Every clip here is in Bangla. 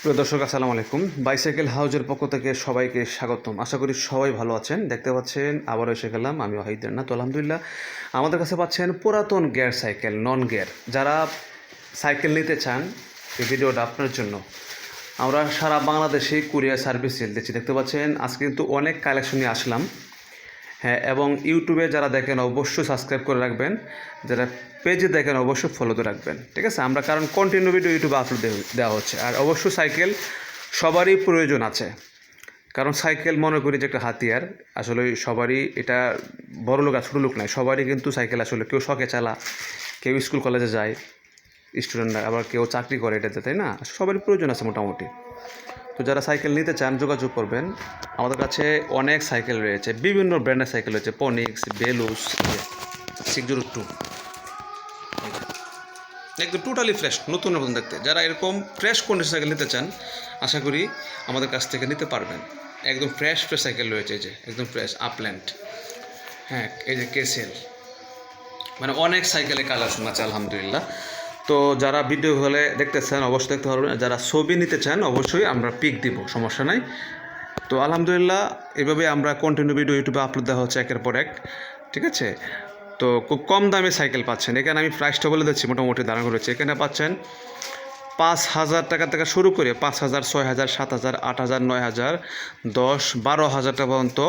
প্রিয় দর্শক আসসালামু আলাইকুম। বাইসাইকেল হাউজের পক্ষ থেকে সবাইকে স্বাগতম। আশা করি সবাই ভালো আছেন। দেখতে পাচ্ছেন আবারও এসে গেলাম আমি ওয়াহিদুর না তো আলহামদুলিল্লাহ আমাদের কাছে পাচ্ছেন পুরাতন গিয়ার সাইকেল, নন গিয়ার। যারা সাইকেল নিতে চান এই ভিডিওটা আপনার জন্য। আমরা সারা বাংলাদেশে কুরিয়ার সার্ভিস দিচ্ছি। দেখতে পাচ্ছেন আজকে কিন্তু অনেক কালেকশন নিয়ে আসলাম। হ্যাঁ, এবং ইউটিউবে যারা দেখেন অবশ্যই সাবস্ক্রাইব করে রাখবেন, যারা পেজে দেখেন অবশ্যই ফলোতে রাখবেন, ঠিক আছে? আমরা কারণ কন্টিনিউ ভিডিও ইউটিউবে আপলোড দেওয়া হচ্ছে। আর অবশ্যই সাইকেল সবারই প্রয়োজন আছে, কারণ সাইকেল মনে করি যে একটা হাতিয়ার। আসলে সবারই এটা, বড় লোক আর ছোটো লোক নাই, সবারই কিন্তু সাইকেল আসলে কেউ শখে চালা, কেউ স্কুল কলেজে যায় স্টুডেন্টরা, আবার কেউ চাকরি করে এটাতে, তাই না? সবারই প্রয়োজন আছে মোটামুটি। তো যারা সাইকেল নিতে চান যোগাযোগ করবেন। আমাদের কাছে অনেক সাইকেল রয়েছে, বিভিন্ন ব্র্যান্ডের সাইকেল রয়েছে, পনিক্স, বেলুস, 602, একদম টোটালি ফ্রেশ, নতুন নতুন দেখতে। যারা এরকম ফ্রেশ কন্ডিশন সাইকেল নিতে চান আশা করি আমাদের কাছ থেকে নিতে পারবেন। একদম ফ্রেশ সাইকেল রয়েছে, এই যে একদম ফ্রেশ আপল্যান্ড। হ্যাঁ, এই যে কেসেল, মানে অনেক সাইকেলের কালেকশন আছে আলহামদুলিল্লাহ। তো যারা ভিডিও হলে দেখতেছেন অবশ্যই দেখতে পারবেন, যারা ছবি নিতে চান অবশ্যই আমরা পিক দিব, সমস্যা নাই। তো আলহামদুলিল্লাহ এভাবে আমরা কন্টিনিউ ভিডিও ইউটিউবে আপলোড দেওয়া হচ্ছে একের পর এক, ঠিক আছে? তো খুব কম দামে সাইকেল পাচ্ছেন। এখানে আমি প্রাইসটা বলে দিচ্ছি, মোটামুটি দাঁড়ানো রয়েছে। এখানে পাচ্ছেন 5,000 টাকা থেকে শুরু করে 5,000, 6,000, 7,000, 8,000, 9,000, 10-12,000 টাকা পর্যন্ত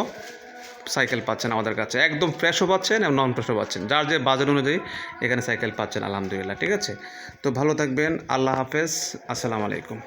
সাইকেল পাচ্ছেন আমাদের কাছে। একদম ফ্রেশও পাচ্ছেন এবং নন ফ্রেশও পাচ্ছেন, যার যে বাজেট অনুযায়ী এখানে সাইকেল পাচ্ছেন আলহামদুলিল্লাহ, ঠিক আছে? তো ভালো থাকবেন, আল্লাহ হাফেজ, আসসালামু আলাইকুম।